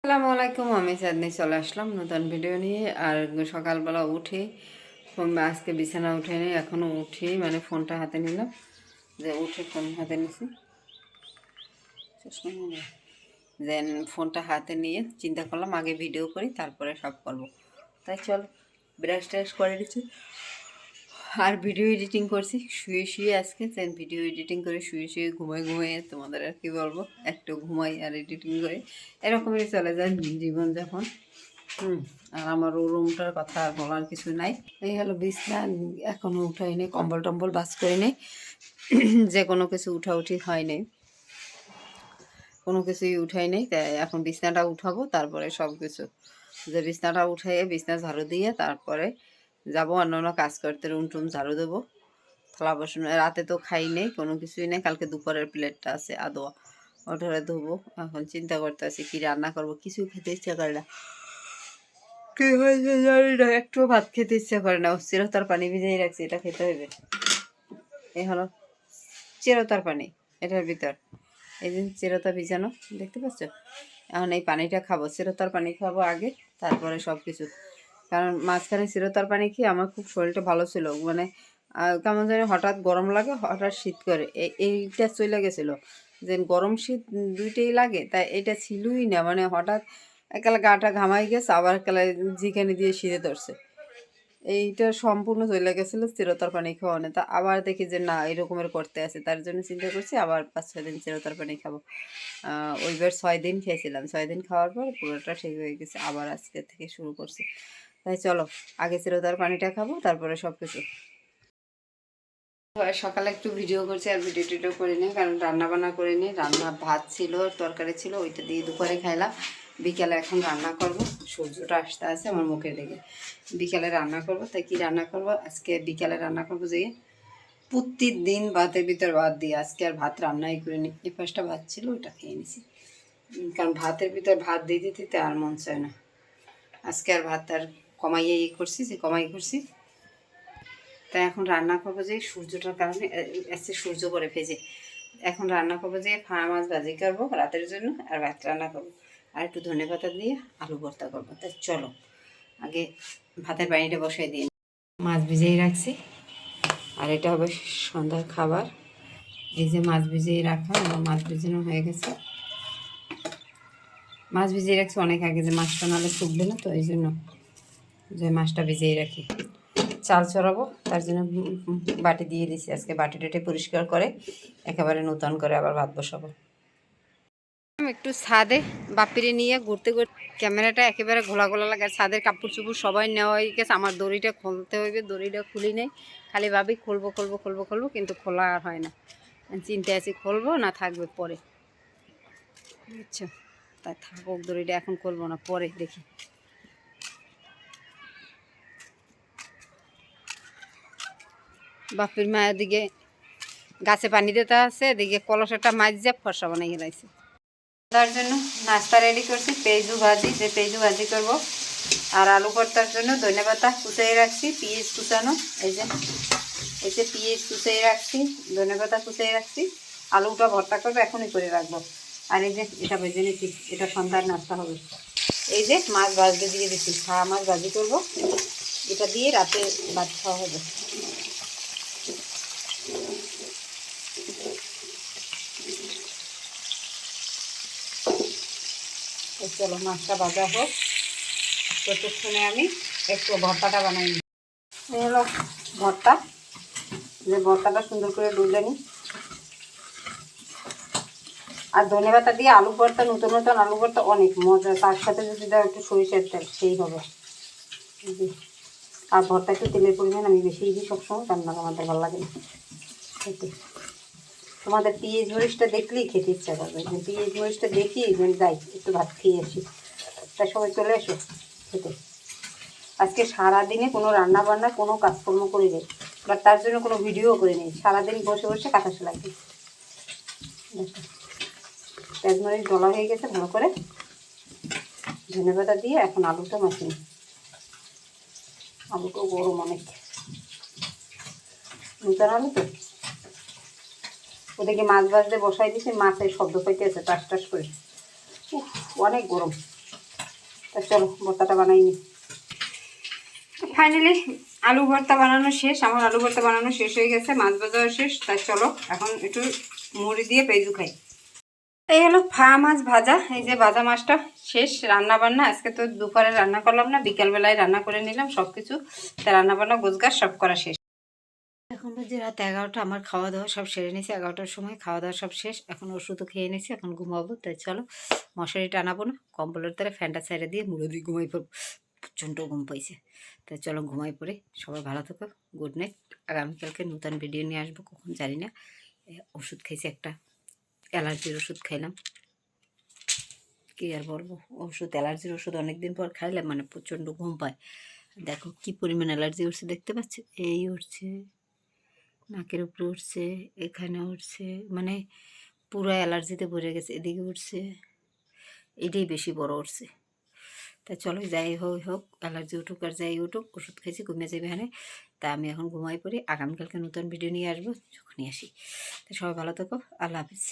আসসালামু আলাইকুম। আমি চাঁদনি চলে আসলাম নতুন ভিডিও নিয়ে। আর সকালবেলা উঠে আজকে বিছানা উঠে নিই, এখনও উঠি মানে ফোনটা হাতে নিলাম, যে উঠে ফোন হাতে নিছি, দেন ফোনটা হাতে নিয়ে চিন্তা করলাম আগে ভিডিও করি তারপরে সব করবো। তাই চলো ব্রাশ ট্রাশ করে দিচ্ছি আর ভিডিও এডিটিং করছি শুয়ে শুয়ে। আজকে দেন ভিডিও এডিটিং করে শুয়ে শুয়ে ঘুমিয়ে তোমাদের আর কি বলবো, একটু ঘুমাই আর এডিটিং করে, এরকমই চলে যায় জীবনযাপন। আর আমার রুমটার কথা আর বলার কিছু নাই। এই হলো বিছনা, এখনও উঠাই নেই, কম্বল টম্বল বাস করে নেই, যে কোনো কিছু উঠাউঠি হয় নাই, কোনো কিছুই উঠাই নেই। তাই এখন বিছনাটা উঠাবো, তারপরে সব কিছু, যে বিছনাটা উঠাইয়ে বিছনা ঝাড়ু দিয়ে তারপরে যাবো অন্য কাজ করতে, রুম টুম ঝাড়ু দেবো, থালা বাসন। রাতে তো খাই নেই, কোনো কিছুই নেই, কালকে দুপুরের প্লেটটা আছে আদোয়া, ওটা ধোবো। এখন চিন্তা করতে আছি কী রান্না করবো, কিছুই খেতে ইচ্ছা করে না, কি হয়েছে জানি না, একটুও ভাত খেতে ইচ্ছা করে না। চিরতার পানি ভিজিয়ে রাখছি, এটা খেতে হবে। এই হলো চিরতার পানি, এটার ভিতর এই যে চিরতা ভিজানো দেখতে পাচ্ছ। এখন এই পানিটা খাবো, চিরতার পানি খাবো আগে, তারপরে সব কিছু। কারণ মাঝখানে চিরতার পানি খেয়ে আমার খুব শরীরটা ভালো ছিল, মানে কেমন জানি হঠাৎ গরম লাগে, হঠাৎ শীত করে, এইটা চলে গেছিলো, যে গরম শীত দুইটাই লাগে, তাই এটা ছিলই না, মানে হঠাৎ একালে গাটা ঘামাই গেছে, আবার একালে জিখানি দিয়ে শীতে ধরছে, এইটা সম্পূর্ণ চলে গেছিলো চিরতার পানি খাওয়ানো। তা আবার দেখি যে না এরকমের করতে আছে, তার জন্য চিন্তা করছি আবার 5-6 দিন চিরতার পানি খাবো। ওইবার 6 দিন খেয়েছিলাম, 6 দিন খাওয়ার পর পুরোটা ঠিক হয়ে গেছে, আবার আজকে থেকে শুরু করছি। তাই চলো আগে চিরতার পানিটা খাবো, তারপরে সব কিছু। সকালে একটু ভিডিও করছি আর ভিডিও টিডিও করে নিই, কারণ রান্না বান্না করে নিই। রান্না ভাত ছিল, তরকারি ছিল, ওইটা দিয়ে দুপুরে খাইলাম। বিকেলে এখন রান্না করব, সূর্যটা আসতে আছে আমার মুখের দিকে, বিকেলে রান্না করব। তাই কি রান্না করব আজকে, বিকেলে রান্না করব যে প্রতিদিন ভাতের ভিতর ভাত দিয়ে, আজকে আর ভাত রান্নাই করে নি। এই পাশটা ভাত ছিল ওইটা খেয়ে নিছি, কারণ ভাতের ভিতর ভাত দিয়ে দিতে আর মন চায় না। আজকে আর ভাত আর কমাইয়ে করছি, যে কমাই করছি। তাই এখন রান্না করবো যে সূর্যটার কারণে এসে সূর্য করে ভেজে, এখন রান্না করবো যে ফাড়া মাছ ভাজি করবো রাতের জন্য, আর ভাত রান্না করবো, আর একটু ধনেপাতা দিয়ে আলু ভর্তা করবো। তাই চলো আগে ভাতের পানিটা বসাই দিয়ে, মাছ ভিজিয়ে রাখছি, আর এটা হবে সন্ধ্যার খাবার। এই যে মাছ ভিজিয়ে রাখা, আমার মাছ ভিজানো হয়ে গেছে, মাছ ভিজিয়ে রাখছি অনেক আগে, যে মাছটা নাহলে শুকবে না, তো এই জন্য যে মাছটা ভিজিয়ে রাখি। চাল চড়াবো, তার জন্য বাটি দিয়ে দিছি, আজকে বাটি টাটি পরিষ্কার করে একেবারে নতুন করে আবার ভাত বসাবো। একটু ছাদে বাপিরে নিয়ে ঘুরতে ঘুরতে ক্যামেরাটা একেবারে ঘোলা ঘোলা লাগে, ছাদের কাপড় চুপড় সবাই নেওয়া হয়ে গেছে, আমার দড়িটা খুলতে হইবে, দড়িটা খুলি নেই, খালি ভাবি খুলবো খুলবো খুলবো খুলবো, কিন্তু খোলা আর হয় না। চিন্তা আছি খুলবো না থাকবে পরে, বুঝছো, তাই থাকুক দড়িটা, এখন খুলবো না, পরে দেখি। বাপির মায়ের দিকে গাছে পানি দিতে আছে, এদিকে কলসটা মাছ যা ফর্সা বানাই গেলাইছে। তার জন্য নাস্তা রেডি করছি, পেঁয়াজু ভাজি, যে পেঁয়াজু ভাজি করব, আর আলু ভর্তার জন্য ধনেপাতা কুচাই রাখছি, পেঁয়াজ কুচানো, এই যে পেঁয়াজ কুচাই রাখছি, ধনেপাতা কুচাই রাখছি, আলুটা ভর্তা করবো, এখনই করে রাখবো। আর এই যে এটা ভেজে নিচ্ছি, এটা সন্ধ্যার নাস্তা হবে। এই যে মাছ ভাজতে দিয়ে দিচ্ছি, খাওয়া মাছ ভাজি করবো, এটা দিয়ে রাতে ভাত খাওয়া হবে। চলো মাছটা ভাজা হোক, ততক্ষণে আমি একটু ভর্তাটা বানাই নিই। এই হলো ভর্তা, যে ভর্তাটা সুন্দর করে ডুলে নিই, আর ধনেপাতা দিয়ে আলু ভর্তা, নতুন নতুন আলু ভর্তা অনেক মজা, তার সাথে যদি দাও একটু সরিষার তেল, সেই হবে। আর ভর্তা একটু তেলের পরিমাণ আমি বেশি দিই সবসময়, রান্না আমাদের ভালো লাগে না খেতে। তোমাদের পেঁয়াজ মরিচটা দেখলেই খেতে ইচ্ছা করবে, যে পেঁয়াজ মরিচটা দেখি যাই একটু ভাত খেয়ে আসি, তার সবাই চলে এসো খেতে। আজকে সারাদিনে কোনো রান্না বান্না কোনো কাজকর্ম করি নেই, বা তার জন্য কোনো ভিডিও করে নেই, সারাদিন বসে বসে কাঁথা সেলাই দিই। পেঁয়াজ মরিচ ডলা হয়ে গেছে ভালো করে, ধনেপাতা দিয়ে এখন আলুটা মাখি। আলুটাও গরম অনেক, নতুন আলু তো। ওদিকে মাছ ভাজতে বসাই দিয়েছি, মাছের শব্দ পাইতে আছে টাস টাস করে, অনেক গরম। তা চলো ভর্তাটা বানাই নি। ফাইনালি আলু ভর্তা বানানো শেষ, আমার আলু ভর্তা বানানো শেষ হয়ে গেছে, মাছ ভাজাও শেষ। তাই চলো এখন একটু মুড়ি দিয়ে পেঁয়াজু খাই। এই হলো মাছ ভাজা, এই যে ভাজা মাছটা শেষ। রান্না বান্না আজকে তো দুপুরে রান্না করলাম না, বিকালবেলায় রান্না করে নিলাম সব কিছু। তা রান্না বান্না গোছগাছ সব করা শেষ। এখন বাজে রাত 11টা, আমার খাওয়া দাওয়া সব সেরে নিয়েছি। 11টার সময় খাওয়া দাওয়া সব শেষ, এখন ওষুধও খেয়ে নিয়েছি, এখন ঘুমাবো। তাই চলো মশারি টানাবো না, কম্বলের দ্বারা ফ্যানটা ছেড়ে দিয়ে মুড়ো দিয়ে ঘুমাই পড়বো, প্রচণ্ড ঘুম পাইছে। তাই চলো ঘুমাই পড়ে, সবাই ভালো থাকো, গুড নাইট। আগামীকালকে নতুন ভিডিও নিয়ে আসবো, কখন জানি না। ওষুধ খাইছি একটা, অ্যালার্জির ওষুধ খাইলাম, কি আর বলবো। ওষুধ, অ্যালার্জির ওষুধ অনেকদিন পর খাইলাম, মানে প্রচণ্ড ঘুম পায়। দেখো কি পরিমাণ অ্যালার্জি উঠছে, দেখতে পাচ্ছ? এই উঠছে, নাকের উপরে উঠছে, এখানে উঠছে, মানে পুরো অ্যালার্জিতে ভরে গেছে। এদিকে উঠছে, এটাই বেশি বড় উঠছে। তা চলো যাই হোক হোক, অ্যালার্জি উঠুক আর যাই উঠুক, ওষুধ খেয়েছি, ঘুমিয়ে যাবে এখানে। তা আমি এখন ঘুমাই পড়ি, আগামীকালকে নতুন ভিডিও নিয়ে আসবো, যখনই আসি। তা সবাই ভালো থাকো, আল্লাহ হাফিজ।